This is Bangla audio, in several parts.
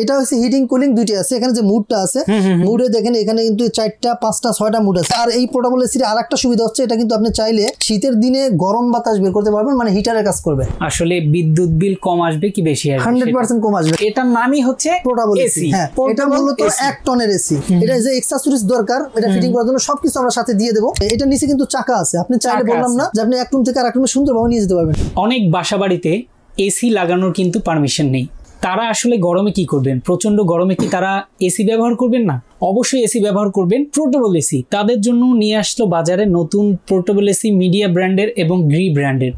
এটা হচ্ছে হিটিং কুলিং দুইটা আছে। এখানে যে মুডটা আছে, মুডে দেখেন এখানে কিন্তু 4টা 5টা 6টা মুড আছে। আর এই পোর্টেবল এসির আরেকটা সুবিধা হচ্ছে এটা কিন্তু আপনি চাইলে শীতের দিনে গরম বাতাস বের করতে পারবেন, মানে হিটারের কাজ করবে। আসলে বিদ্যুৎ বিল কম আসবে কি বেশি আসবে? 100% কম আসবে। এটার নামই হচ্ছে পোর্টেবল এসি। হ্যাঁ, এটা মূলত 1 টনের এসি। এটা যে অ্যাকসেসরিজ দরকার এটা ফিটিং করার জন্য সবকিছু আমরা সাথে দিয়ে দেব। এটা নিচে কিন্তু চাকা আছে, আপনি চাইলে বললাম না যে আপনি এক রুম থেকে আরেক রুমে সুন্দরভাবে নিয়ে যেতে পারবেন। অনেক বাসাবাড়িতে এসি লাগানোর কিন্তু পারমিশন নেই। তারা আসলে গরমে কি করবেন? প্রচন্ড গরমে কি তারা এসি ব্যবহার করবেন না? অবশ্যই এসি ব্যবহার করবেন, পোর্টেবল এসি। তাদের জন্য নিয়ে আসলো বাজারে নতুন পোর্টেবল এসি মিডিয়া ব্র্যান্ডের এবং গ্রি ব্র্যান্ডের।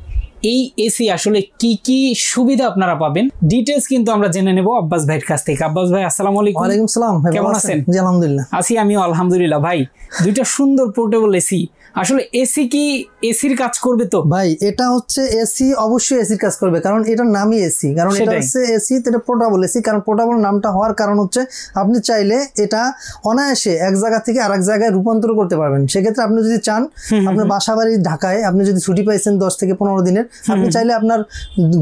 এই এসি আসলে কি কি সুবিধা আপনারা পাবেন ডিটেইলস কিন্তু আমরা জেনে নেব আব্বাস ভাইয়ের কাছ থেকে। আব্বাস ভাই আসসালামু আলাইকুম। ওয়ালাইকুম সালাম, কেমন আছেন? জি আলহামদুলিল্লাহ। আছি আমিও আলহামদুলিল্লাহ। ভাই দুইটা সুন্দর পোর্টেবল এসি, আসলে এসি কি এসির কাজ করবে তো? ভাই এটা হচ্ছে এসি, অবশ্যই এসির কাজ করবে, কারণ এটার নামই এসি। কারণ এটা হচ্ছে এসি, এটা পোর্টেবল এসি। কারণ পোর্টেবল নামটা হওয়ার কারণ হচ্ছে আপনি চাইলে এটা অনায়াসে এক জায়গা থেকে আরেক জায়গায় রূপান্তর করতে পারবেন। সেক্ষেত্রে আপনি যদি চান, আপনার বাসা বাড়ি ঢাকায় আপনি যদি ছুটি পাইছেন 10 থেকে 15 দিনের, আপনি চাইলে আপনার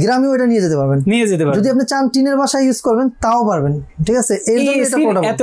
গ্রামেও এটা নিয়ে যেতে পারবেন। যদি আপনি চান টিনের বাসায় ইউজ করবেন তাও পারবেন, ঠিক আছে?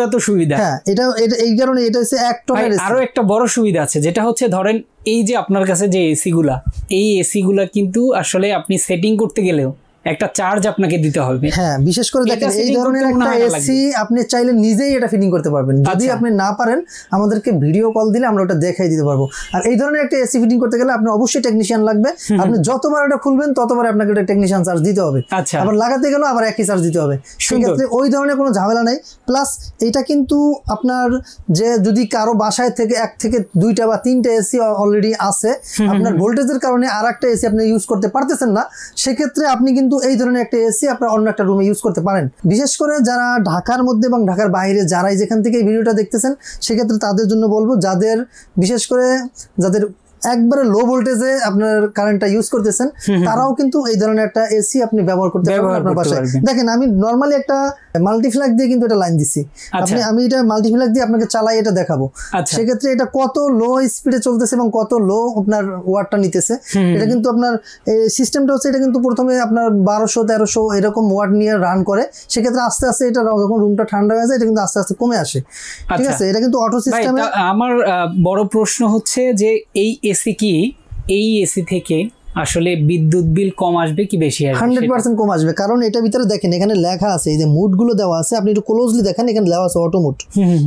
এত সুবিধা। হ্যাঁ, এটা এই কারণে এটা হচ্ছে 1 টনের এসি। আরো একটা বড় সুবিধা আছে, যেটা হচ্ছে ধরেন এই যে আপনার কাছে যে এসি গুলা, এই এসি গুলা কিন্তু আসলে আপনি সেটিং করতে গেলেও একটা চার্জ আপনাকে দিতে হবে। হ্যাঁ, বিশেষ করে দেখেন এই ধরনের একটা এসি আপনি চাইলে নিজেই এটা ফিটিং করতে পারবেন। যদি আপনি না পারেন আমাদেরকে ভিডিও কল দিলে আমরা ওটা দেখাই দিতে পারবো। আর এই ধরনের একটা এসি ফিটিং করতে গেলে আপনার অবশ্যই টেকনিশিয়ান লাগবে। আপনি যতবার এটা খুলবেন ততবার আপনাকে এটা টেকনিশিয়ান চার্জ দিতে হবে। আবার লাগাতে গেলেও আবার একই চার্জ দিতে হবে। সেক্ষেত্রে ওই ধরনের কোনো ঝামেলা নেই। প্লাস এটা কিন্তু আপনার যে যদি কারো বাসায় থেকে 1 থেকে 2টা বা 3টা এসি অলরেডি আছে, আপনার ভোল্টেজের কারণে আর একটা এসি আপনি ইউজ করতে পারতেছেন না, সেক্ষেত্রে আপনি কিন্তু এই ধরনের একটা এসি আপনার অন্য একটা রুমে ইউজ করতে পারেন। বিশেষ করে যারা ঢাকার মধ্যে এবং ঢাকার বাইরে যারাই যেখান থেকে এই ভিডিওটা দেখতেছেন, সেক্ষেত্রে তাদের জন্য বলবো, যাদের বিশেষ করে যাদের একবারে লো ভোল্টেজে আপনার কারেন্টটা ইউজ করতেছেন, তারাও কিন্তু এই ধরনের একটা এসি আপনি ব্যবহার করতে পারবেন আপনার বাসায়। দেখেন আমি নরমালি একটা মাল্টিফ্ল্যাগ দিয়ে কিন্তু এটা লাইন দিছি। আমি এটা মাল্টিফ্ল্যাগ দিয়ে আপনাকে চালাই এটা দেখাবো। সেক্ষেত্রে এটা কত লো স্পিডে চলতেছে এবং কত লো আপনার ওয়াটটা নিতেছে। এটা কিন্তু আপনার সিস্টেমটা হচ্ছে, এটা কিন্তু প্রথমে আপনার 1200-1300 এরকম ওয়াট নিয়ে রান করে। সেক্ষেত্রে আস্তে আস্তে এটা যখন রুমটা ঠান্ডা হয়ে যায় এটা কিন্তু আস্তে আস্তে কমে আসে, ঠিক আছে? এটা কিন্তু অটো সিস্টেমে। আমার বড় প্রশ্ন হচ্ছে যে এই এসি কি, এই এসি থেকে আসলে বিদ্যুৎ বিল কম আসবে কি বেশি আসবে? 100% কম আসবে। কারণ এটার ভিতরে দেখেন এখানে লেখা আছে, এই যে মুড গুলো দেওয়া আছে, আপনি একটু ক্লোজলি দেখেন, এখানে দেওয়া আছে অটো মুড।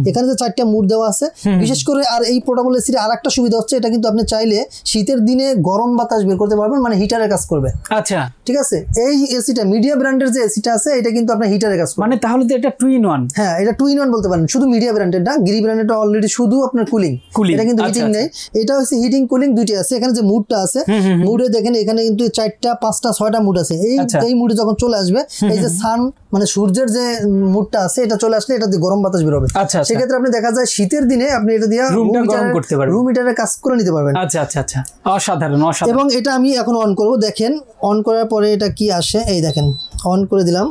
এখানে যে 4টা মুড দেওয়া আছে। বিশেষ করে আর এই পোর্টেবল এসির আরেকটা সুবিধা হচ্ছে এটা কিন্তু আপনি চাইলে শীতের দিনে গরম বাতাস বের করতে পারবেন, মানে হিটারের কাজ করবে। আচ্ছা, ঠিক আছে? এই এসিটা মিডিয়া ব্র্যান্ডের যে এসিটা আছে এটা কিন্তু আপনার হিটারের কাজ করবে। মানে তাহলে তো এটা 2 in 1। হ্যাঁ, এটা 2 in 1 বলতে পারেন। শুধু মিডিয়া ব্র্যান্ডের না, গ্রি ব্র্যান্ডেরটা অলরেডি শুধু আপনার কুলিং, এটা কিন্তু হিটিং নেই। এটা হচ্ছে হিটিং কুলিং দুইটা আছে। এখানে যে মুডটা আছে, মুডে দেখেন এখানে কিন্তু 4টা 5টা 6টা মুড আছে। এই মুডে যখন চলে আসবে, এই যে সান মানে সূর্যের যে মুডটা আছে এটা চলে আসলে এটা দিয়ে গরম বাতাস বের হবে। সেক্ষেত্রে আপনি দেখা যায় শীতের দিনে আপনি এটা দিয়ে রুম হিটারের কাজ করে নিতে পারবেন। আচ্ছা আচ্ছা আচ্ছা, অসাধারণ অসাধারণ। এবং এটা আমি এখন অন করব, দেখেন অন করার পরে এটা কি আসে, এই দেখেন অন করে দিলাম।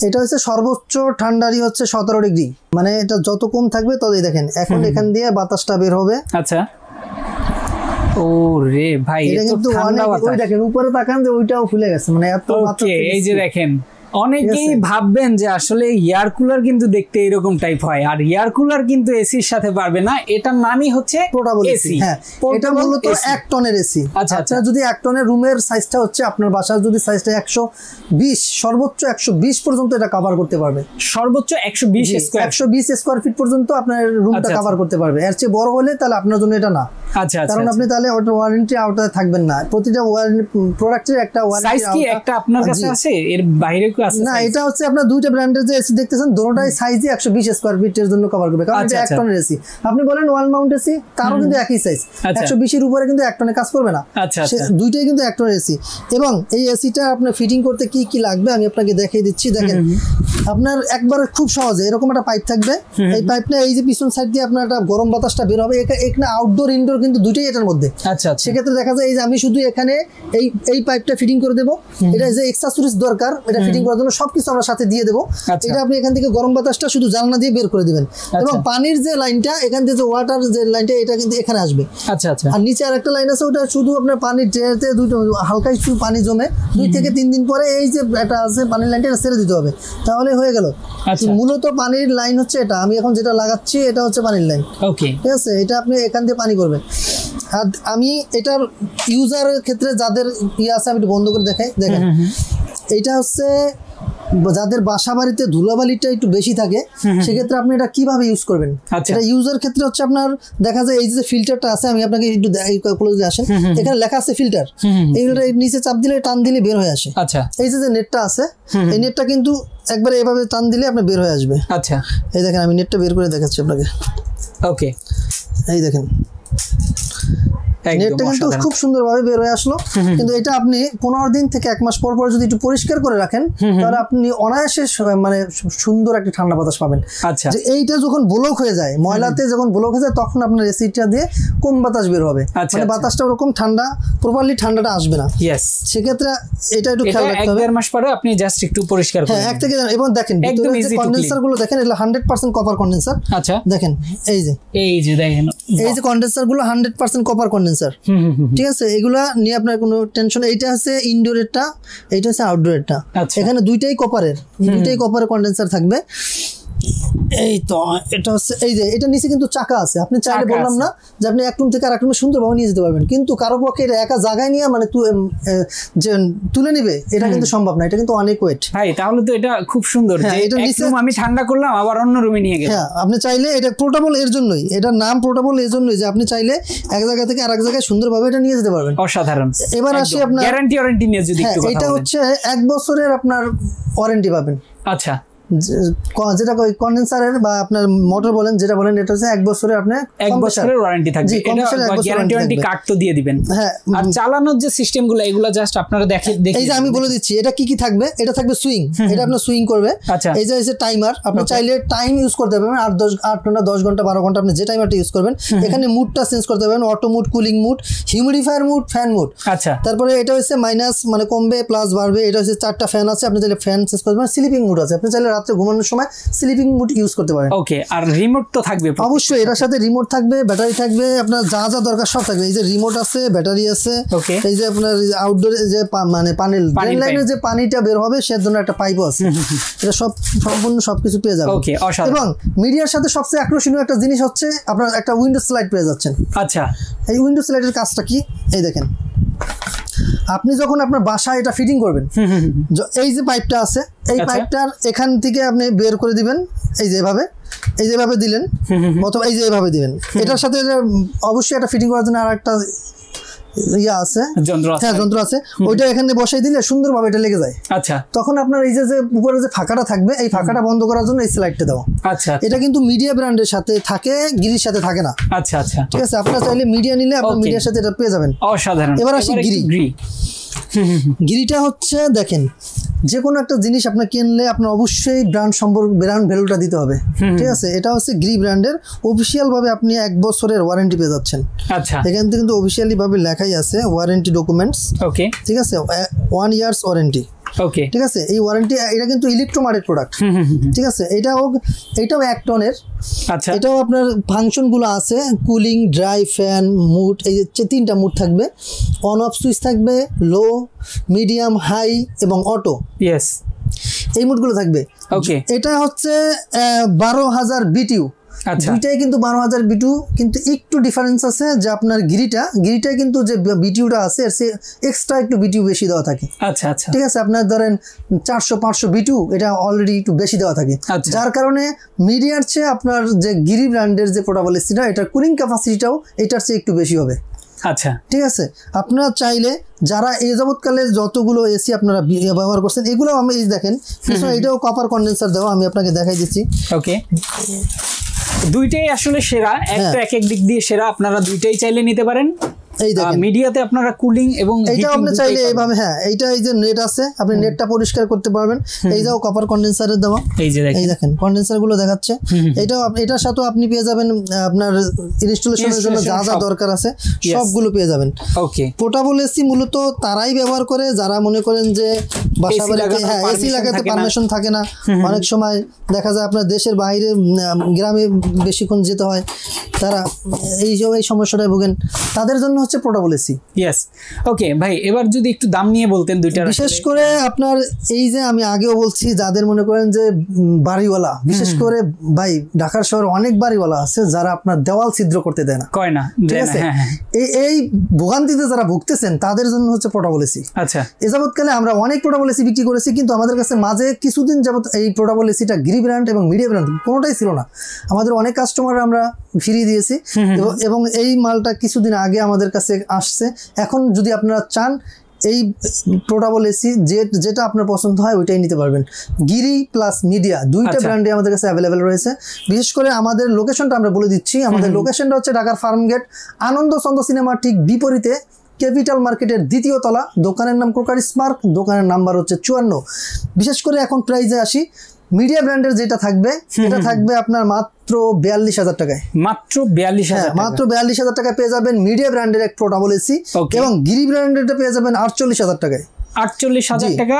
এটা হচ্ছে সর্বোচ্চ ঠান্ডারই হচ্ছে 17 ডিগ্রি, মানে এটা যত কম থাকবে ততই দেখেন এখন এখান দিয়ে বাতাসটা বের হবে। আচ্ছা, ও রে ভাই, এটা কিন্তু ওই দেখেন উপরে তাকান যে ওইটাও ফুলে গেছে, মানে এত মাত্রা। এই যে দেখেন, অনেকেই ভাববেন যে আসলে এয়ার কুলার কিন্তু দেখতে এরকম টাইপ হয়, আর এয়ার কুলার কিন্তু এসির সাথে পারবে না। এটার নামই হচ্ছে পোর্টেবল এসি। হ্যাঁ, এটা মূলত 1 টনের এসি। আচ্ছা, যদি 1 টনের রুমের সাইজটা হচ্ছে আপনার বাসার যদি সাইজটা 120, সর্বোচ্চ 120 পর্যন্ত এটা কভার করতে পারবে। সর্বোচ্চ 120 স্কয়ার ফিট পর্যন্ত আপনার রুমটা কভার করতে পারবে। এর চেয়ে বড় হলে তাহলে আপনার জন্য এটা না। আচ্ছা, কারণ আপনি তাহলে ওয়ারেন্টি আওতায় থাকবেন না। প্রতিটা প্রোডাক্টের একটা সাইজ কি একটা আপনার কাছে আছে, এর বাইরে কি আছে? না, এটা হচ্ছে আপনার দুইটা ব্র্যান্ডের যে এসি দেখতেছেন, দুটোটাই সাইজই 120 স্কয়ার ফিটের জন্য কভার করবে। কারণ এটা 1 টনের এসি। আপনি বলেন ওয়াল মাউন্ট এসি, তারও কিন্তু একই সাইজ। 120 এর উপরে কিন্তু 1 টনে কাজ করবে না। দুইটাই কিন্তু 1 টনের এসি। এবং এই এসিটা আপনার ফিটিং করতে কি কি লাগবে আমি আপনাকে দেখিয়ে দিচ্ছি। দেখেন আপনার একবার খুব সহজে এরকম একটা পাইপ থাকবে। এই পাইপটা এই যে পিছন সাইড দিয়ে আপনার একটা গরম বাতাসটা বের হবে। এখানে আউটডোর ইনডোর কিন্তু দুইটাই এটার মধ্যে। আচ্ছা, সেক্ষেত্রে দেখা যায় এই যে আমি শুধু এখানে এই পাইপটা ফিটিং করে দেবো। এটা যে এক্সেসরিজ দরকার এটা ফিটিং করার জন্য সবকিছু আমরা সাথে দিয়ে দেবো। এটা আপনি এখান থেকে গরম বাতাসটা শুধু জানলা দিয়ে বের করে দিবেন এবং পানির যে লাইনটা এখান থেকে যে ওয়াটার যে লাইনটা এটা কিন্তু এখানে আসবে। আচ্ছা আচ্ছা। আর নিচে আরেকটা লাইন আছে, ওটা শুধু আপনার পানির ট্রেতে দুটো হালকা একটু পানি জমে 2 থেকে 3 দিন পরে এই যে এটা আছে পানির লাইনটা এটা ছেড়ে দিতে হবে, তাহলে হয়ে গেল। মূলত পানির লাইন হচ্ছে এটা, আমি এখন যেটা লাগাচ্ছি এটা হচ্ছে পানির লাইন। ওকে, ঠিক আছে, এটা আপনি এখান দিয়ে পানি করবেন। আর আমি এটার ইউজারের ক্ষেত্রে যাদের আছে আমি একটু বন্ধ করে দেখাই। দেখেন এইটা হচ্ছে যাদের বাসা বাড়িতে ধুলাবালিটা একটু বেশি থাকে সেক্ষেত্রে আপনি এটা কিভাবে ইউজ করবেন। এটা ইউজার ক্ষেত্রে হচ্ছে আপনার দেখা যায় এই যে ফিল্টারটা আছে, আমি আপনাকে একটু ক্লোজলি আসেন, এখানে লেখা আছে ফিল্টার, এইগুলো নিচে চাপ দিলে টান দিলে বের হয়ে আসে। আচ্ছা, এই যে নেটটা আছে এই নেটটা কিন্তু একবারে এভাবে টান দিলে আপনার বের হয়ে আসবে। আচ্ছা, এই দেখেন আমি নেটটা বের করে দেখাচ্ছি আপনাকে। ওকে, এই দেখেন নেটটা কিন্তু খুব সুন্দরভাবে বের হয়ে আসলো। কিন্তু এটা আপনি 15 দিন থেকে 1 মাস পর পর যদি একটু পরিষ্কার করে রাখেন তাহলে আপনি অনায়াসে মানে সুন্দর একটা ঠান্ডা বাতাস পাবেন। আচ্ছা, যে এইটা যখন ব্লক হয়ে যায়, ময়লাতে যখন ব্লক হয়ে যায় তখন আপনার এসিটা দিয়ে কম বাতাস বের হবে, মানে বাতাসটা ওরকম ঠান্ডা প্রপারলি ঠান্ডাটা আসবে না। সেক্ষেত্রে এটা একটু খেয়াল রাখতে হবে। 1-1.5 মাস পরে আপনি জাস্ট একটু পরিষ্কার করুন। হ্যাঁ, এক থেকে এবং দেখেন ভিতরে যে কন্ডেন্সার গুলো দেখেন এগুলো 100% কপার কন্ডেন্সার। আচ্ছা, দেখেন এই যে দেখেন এই যে কন্ডেন্সার গুলো 100% কপার কন্ডেন্সার। ঠিক আছে, এগুলা নিয়ে আপনার কোনো টেনশন। এইটা আছে ইনডোরেরটা, এইটা হচ্ছে আউটডোরেরটা। এখানে দুইটাই কপারের কন্ডেন্সার থাকবে। এই তো এটা হচ্ছে এই যে এটা নিচে কিন্তু চাকা আছে, আপনি চাইলে বললাম না যে আপনি এক রুম থেকে আরেক রুমে সুন্দরভাবে নিয়ে যেতে পারবেন, কিন্তু কারো পক্ষে এটা একা জায়গায় নিয়ে মানে যে তুলে নিবে এটা কিন্তু সম্ভব না, এটা কিন্তু অনেক ওয়েট। ভাই তাহলে তো এটা খুব সুন্দর যে এটা নিচে আমি ঠান্ডা করলাম আবার অন্য রুমে নিয়ে গেলাম। হ্যাঁ, আপনি চাইলে এটা পোর্টেবল, এর জন্যই এটার নাম পোর্টেবল, এর জন্যই যে আপনি চাইলে এক জায়গা থেকে আরেক জায়গায় সুন্দরভাবে এটা নিয়ে যেতে পারবেন। অসাধারণ। এবার আসি আপনার গ্যারান্টি নিয়ে যদি একটু কথা বলেন। এটা হচ্ছে 1 বছরের আপনার ওয়ারেন্টি পাবেন। আচ্ছা, যেটা কন্ডেন্সারের বা আপনার মোটর বলেন যেটা বলেন এটা হচ্ছে 1 বছরের আপনার 1 বছরের ওয়ারেন্টি থাকবে। এটা গ্যারান্টি কার্ড তো দিয়ে দিবেন। হ্যাঁ, আর চালানোর যে সিস্টেমগুলো এগুলো জাস্ট আপনারা দেখে এই যে আমি বলে দিচ্ছি এটা কি কি থাকবে। এটা থাকবে সুইং, এটা আপনার সুইং করবে। আচ্ছা, এই যে হচ্ছে টাইমার, আপনি চাইলে টাইম ইউজ করতে পারবেন 8 ঘন্টা 10 ঘন্টা 12 ঘন্টা আপনি যে টাইমারটা ইউজ করবেন। এখানে মুডটা চেঞ্জ করতে পারবেন, auto mode, cooling mode, humidifier mode, fan mode. আচ্ছা, তারপরে এটা হচ্ছে মাইনাস মানে কমবে প্লাস বাড়বে। এটা হচ্ছে 4টা ফ্যান আছে, আপনি চাইলে ফ্যান চেঞ্জ করতে পারেন। স্লিপিং মুড আছে, আপনি চাইলে রাতে ঘুমানোর সময় স্লিপিং মুড ইউজ করতে পারেন। ওকে, আর রিমোট তো থাকবে অবশ্যই, এটার সাথে রিমোট থাকবে, ব্যাটারি থাকবে, আপনার যা যা দরকার সব থাকবে। এই যে রিমোট আছে, ব্যাটারি আছে, এই যে আপনার আউটডোরে যে মানে পানির লাইনের যে পানিটা বের হবে সের জন্য একটা পাইপও আছে। এটা সম্পূর্ণ সবকিছু পেয়ে যাবে। ওকে, এবং মিডিয়ার সাথে সবচেয়ে আকর্ষণীয় একটা জিনিস হচ্ছে আপনার একটা উইন্ডো স্লাইড পেয়ে যাচ্ছেন। আচ্ছা, এই উইন্ডো স্লাইডের কাজটা কি এই দেখেন, আপনি যখন আপনার বাসায় এটা ফিটিং করবেন, এই যে পাইপটা আছে এই পাইপটার এখান থেকে আপনি বের করে দিবেন, এই যেভাবে দিলেন অথবা এই যে এভাবে দিবেন। এটার সাথে অবশ্যই এটা ফিটিং করার জন্য আর একটা আছে যন্ত্র আছে, ওইটা এখানে বসাই দিলে সুন্দরভাবে এটা লেগে যায়। আচ্ছা, তখন আপনার এই যে উপরে যে ফাঁকাটা থাকবে এই ফাঁকাটা বন্ধ করার জন্য এই স্লাইডটা দাও। আচ্ছা, এটা কিন্তু মিডিয়া ব্র্যান্ডের সাথে থাকে, গিরির সাথে থাকে না। আচ্ছা আচ্ছা, ঠিক আছে, আপনারা চাইলে মিডিয়া নিলে আপনার মিডিয়ার সাথে এটা পেয়ে যাবেন। অসাধারণ। এবার আসি গিরিটা হচ্ছে দেখেন, যে কোনো একটা জিনিস আপনার কিনলে আপনার অবশ্যই ব্র্যান্ড ভ্যালুটা দিতে হবে। ঠিক আছে, এটা হচ্ছে গিরি ব্র্যান্ডের অফিসিয়াল ভাবে আপনি 1 বছরের ওয়ারেন্টি পেয়ে যাচ্ছেন। আচ্ছা, এখান থেকে কিন্তু অফিসিয়ালি ভাবে লেখাই আছে ওয়ারেন্টি ডকুমেন্টস। ওকে, ঠিক আছে, 1 ইয়ার্স ওয়ারেন্টি। ওকে, ঠিক আছে, এই ওয়ারেন্টি এটা কিন্তু ইলেকট্রোমার্টেড প্রোডাক্ট। ঠিক আছে, এটাও 1 টনের। আচ্ছা, এটাও আপনার ফাংশনগুলো আছে, কুলিং, ড্রাই, ফ্যান, মুড, এই যে 3টা মুড থাকবে, অন অফ সুইচ থাকবে, লো, মিডিয়াম, হাই এবং অটো। ইয়েস, এই মুডগুলো থাকবে। ওকে, এটা হচ্ছে 12,000 বিটিউ। দুইটাই কিন্তু 12,000 বিটিউ, কিন্তু একটু ডিফারেন্স আছে যে আপনার গিরিটায় কিন্তু যে বিটিউটা আছে এর এক্সট্রা একটু বিটিউ বেশি দেওয়া থাকে। আচ্ছা আচ্ছা, ঠিক আছে, আপনার ধরেন 400-500 বিটিউ এটা অলরেডি একটু বেশি দেওয়া থাকে, যার কারণে মিডিয়ার চেয়ে আপনার যে গিরি ব্র্যান্ডের যে পোর্টেবল এসিটা এটার কুলিং ক্যাপাসিটিটাও এটার চেয়ে একটু বেশি হবে। আচ্ছা, ঠিক আছে, আপনারা চাইলে যারা এই যাবৎকালে যতগুলো এসি আপনারা ব্যবহার করছেন এগুলো আমি এই দেখেন, এটাও কপার কন্ডেন্সার দেওয়া, আমি আপনাকে দেখাই দিচ্ছি। ওকে, দুইটাই আসলে সেরা, একটা এক এক দিক দিয়ে সেরা, আপনারা দুইটাই চাইলে নিতে পারেন। এই দেখেন মিডিয়াতে আপনারা কুলিং এবং এইটাও আপনি চাইলে এইভাবে, হ্যাঁ এইটা এই যে নেট আছে, আপনি নেটটা পরিষ্কার করতে পারবেন। এই যাও কপার কন্ডেন্সারের দেওয়া, এই দেখেন কন্ডেন্সার গুলো দেখাচ্ছে। এটাও এটার সাথেও আপনি পেয়ে যাবেন আপনার ইনস্টলেশনের জন্য যা যা দরকার আছে সবগুলো পেয়ে যাবেন। ওকে, পোর্টেবল এসি মূলত তারাই ব্যবহার করে যারা মনে করেন যে বাসা বাড়িতে হ্যাঁ এসি লাগাতে পারমিশন থাকে না, অনেক সময় দেখা যায় আপনার দেশের বাইরে গ্রামে বেশিক্ষণ যেতে হয়, তারা এই সমস্যাটায় ভোগেন, তাদের জন্য হচ্ছে পোর্টেবল এসি। ইয়েস, ওকে ভাই, এবার যদি একটু দাম নিয়ে বলতেন দুইটা। বিশেষ করে আপনার এই যে আমি আগেও বলছি যাদের মনে করেন যে বাড়িওয়ালা, বিশেষ করে ভাই ঢাকার শহরে অনেক বাড়িওয়ালা আছে যারা আপনার দেওয়াল ছিদ্র করতে দেয় না, কয় না, ঠিক আছে, এই ভোগান্তিতে যারা ভুগতেছেন তাদের জন্য হচ্ছে পোর্টেবল এসি। আচ্ছা, এ যাবৎকালে আমরা অনেক পোর্টেবল এসি বিক্রি করেছি, কিন্তু আমাদের কাছে মাঝে কিছুদিন যাবত এই পোর্টেবল এসিটা গিরি ব্র্যান্ড এবং মিডিয়া ব্র্যান্ড কোনোটাই ছিল না। আমাদের অনেক কাস্টমার আমরা ফিরিয়ে দিয়েছি এবং এই মালটা কিছুদিন আগে আমাদের কাছে আসছে। এখন যদি আপনারা চান এই পোর্টেবল এসি যেটা আপনার পছন্দ হয় ওইটাই নিতে পারবেন। গিরি প্লাস মিডিয়া দুইটা ব্র্যান্ডে আমাদের কাছে অ্যাভেলেবেল রয়েছে। বিশেষ করে আমাদের লোকেশনটা আমরা বলে দিচ্ছি, আমাদের লোকেশনটা হচ্ছে ঢাকার ফার্মগেট আনন্দ চন্দ্র সিনেমার ঠিক বিপরীতে ক্যাপিটাল মার্কেটের 2য় তলা। দোকানের নাম ক্রোকারি স্মার্ট, দোকানের নাম্বার হচ্ছে 54। বিশেষ করে এখন প্রাইজে আসি, মিডিয়া ব্র্যান্ডের যেটা থাকবে এটা থাকবে আপনার মাত্র 42,000 টাকায়। মাত্র 42,000, মাত্র 42,000 টাকায় পেয়ে যাবেন মিডিয়া ব্র্যান্ডের এক পোর্টেবল এসি, এবং গিরি ব্র্যান্ডেরটা পেয়ে যাবেন 48,000 টাকায়। 48,000 টাকা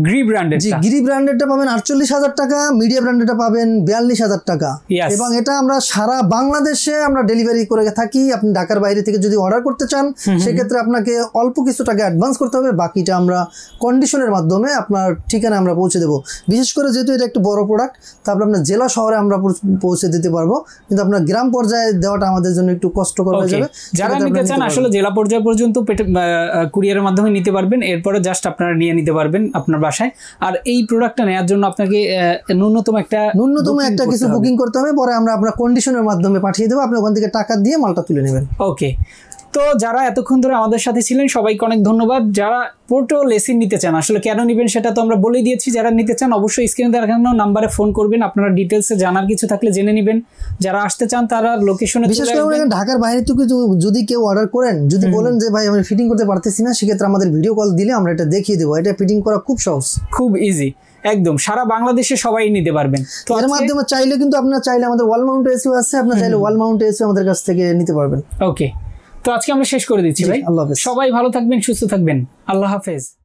গিরি ব্র্যান্ডের, জি গিরি ব্র্যান্ডেরটা পাবেন 48,000 টাকা, মিডিয়া ব্র্যান্ডেরটা পাবেন 42,000 টাকা। এবং এটা আমরা সারা বাংলাদেশে আমরা ডেলিভারি করে থাকি। আপনি ঢাকার বাইরে থেকে যদি অর্ডার করতে চান সেক্ষেত্রে আপনাকে অল্প কিছু টাকা অ্যাডভান্স করতে হবে, বাকিটা আমরা কন্ডিশনের মাধ্যমে আপনার ঠিকানা আমরা পৌঁছে দেবো। বিশেষ করে যেহেতু এটা একটু বড় প্রোডাক্ট, তারপর আপনার জেলা শহরে আমরা পৌঁছে দিতে পারবো, কিন্তু আপনার গ্রাম পর্যায়ে দেওয়াটা আমাদের জন্য একটু কষ্টকর হয়ে যাবে। যারা নিতে চান আসলে জেলা পর্যায় পর্যন্ত কুরিয়ারের মাধ্যমে নিতে পারবেন, এরপরে জাস্ট আপনারা নিয়ে নিতে পারবেন আপনার বাসায়। আর এই প্রোডাক্টটা নেওয়ার জন্য আপনাকে ন্যূনতম একটা কিছু বুকিং করতে হবে, পরে আমরা আপনার কন্ডিশনের মাধ্যমে পাঠিয়ে দেবো, আপনি ওখান থেকে টাকা দিয়ে মালটা তুলে নেবেন। ওকে, তো যারা এতক্ষণ ধরে আমাদের সাথে ছিলেন সবাইকে অনেক ধন্যবাদ। যারা পোর্টেবল এসি নিতে চান, আসলে কেন নেবেন সেটা তো আমরা বলে দিয়েছি। যারা নিতে চান অবশ্যই স্ক্রিনে দেখানো নাম্বারে ফোন করবেন, আপনারা ডিটেলসে জানার কিছু থাকলে জেনে নেবেন। যারা আসতে চান তারা লোকেশনে, বিশেষ করে ঢাকার বাইরে থেকে যদি কেউ অর্ডার করেন, যদি বলেন যে ভাই আমি ফিটিং করতে পারতেছি না, সেক্ষেত্রে আমাদের ভিডিও কল দিলে আমরা এটা দেখিয়ে দেবো। এটা ফিটিং করা খুব সহজ, খুব ইজি, একদম সারা বাংলাদেশে সবাই নিতে পারবেন। তো এর মাধ্যমে চাইলে কিন্তু আপনারা চাইলে আমাদের ওয়াল মাউন্ট এসিও আছে, আপনারা চাইলে ওয়াল মাউন্ট এসিও আমাদের কাছ থেকে নিতে পারবেন। ওকে, তো আজকে আমরা শেষ করে দিচ্ছি ভাই। আল্লাহ হাফেজ, সবাই ভালো থাকবেন, সুস্থ থাকবেন, আল্লাহ হাফেজ।